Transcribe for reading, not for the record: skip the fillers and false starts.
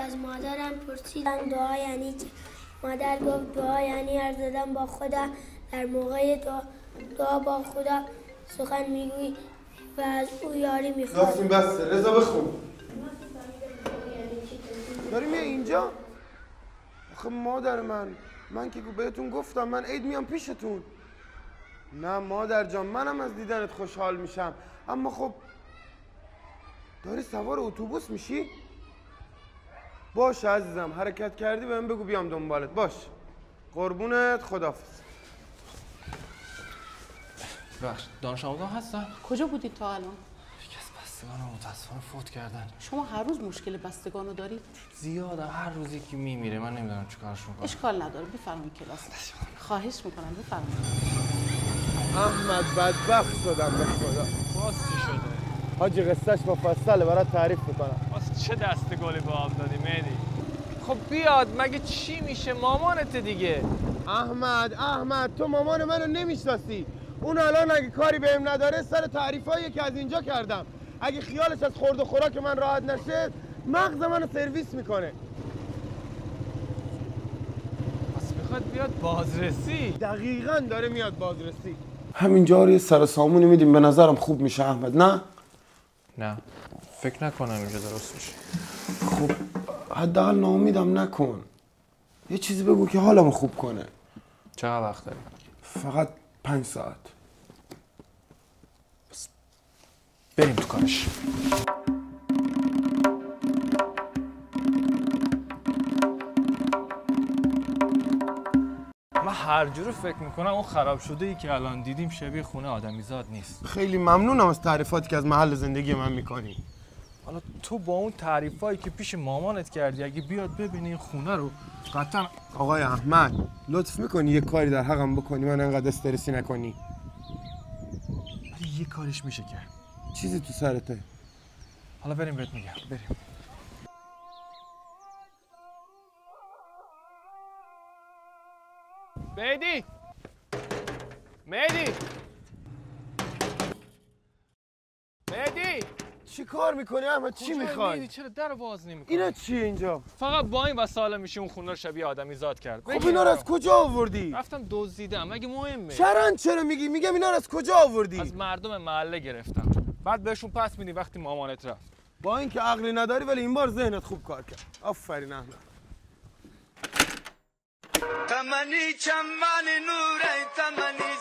از مادرم پرسیدم دعا یعنی چه. مادر گفت دعا یعنی حرف زدن با خدا، در موقع دعا با خدا سخن میگویی و از او یاری میخوای. راستین بسته. رضا بخون. داری میای اینجا؟ آخه مادر من که بهتون گفتم من عید میام پیشتون. نه مادر جان، منم از دیدنت خوشحال میشم، اما خب داری سوار اتوبوس میشی؟ باش عزیزم، حرکت کردی بهم بگو بیام دنبالت. باش قربونت، خداحافظ. بخش دانش آموزان هستن؟ کجا بودید تا الان؟ یکی از بستگان متاسفانه فوت کردن. شما هر روز مشکل بستگانو دارید؟ زیاده، هر روزی که میمیره من نمیدونم چیکارشون کنم. اشکال نداره، بفرمایید کلاس. خواهش میکنم بفرمایید. احمد بدبخت شدم به خدا. باز چی شده؟ حاجی قصهش مفصله، برات تعریف میکنم. باز چه دست گلی با هم دادی مهدی؟ خب بیاد، مگه چی میشه؟ مامانت دیگه. احمد تو مامان منو نمیشناسی. اون الان اگه کاری بهم نداره سر تعریفایی که از اینجا کردم، اگه خیالش از خورد و خوراک من راحت نشه مغز منو سرویس میکنه. پس میخواد بیاد بازرسی؟ دقیقاً داره میاد بازرسی. همینجا رو یه سر سامونی میدیم، به نظرم خوب میشه احمد. نه فکر نکنم اینجا درست میشه. خب حداقل ناامیدم نکن، یه چیزی بگو که حالمو خوب کنه. چقدر وقت داری؟ فقط 5 ساعت. بس بریم تو کارش. من هر جور فکر میکنم اون خراب شده ای که الان دیدیم شبیه خونه آدمیزاد نیست. خیلی ممنونم از تعریفاتی که از محل زندگی من میکنی. حالا تو با اون تعریفایی که پیش مامانت کردی اگه بیاد ببینی این خونه رو قطعا. آقای احمد لطف میکنی یه کاری در حقم بکنی، من انقدر استرسی نکنی. ولی یه کارش میشه کرد. چیزی تو سرته؟ حالا بریم بهت میگم. بریم. مهدی چی کار میکنی احمد؟ چی میخوای؟ چرا در باز نمیکنی؟ اینا چیه اینجا؟ فقط با این وسایل میشه اون خونه رو شبیه آدمی زاد کرد. خب اینا رو از کجا آوردی؟ رفتم دزدیدم، مگه مهمه؟ چرا میگم اینا رو از کجا آوردی؟ از مردم محله گرفتم، بعد بهشون پس میدی وقتی مامانت رفت. با اینکه عقلی نداری ولی این بار ذهنت خوب کار کرد. آفرین احمد. تمنی چمن نور تمنی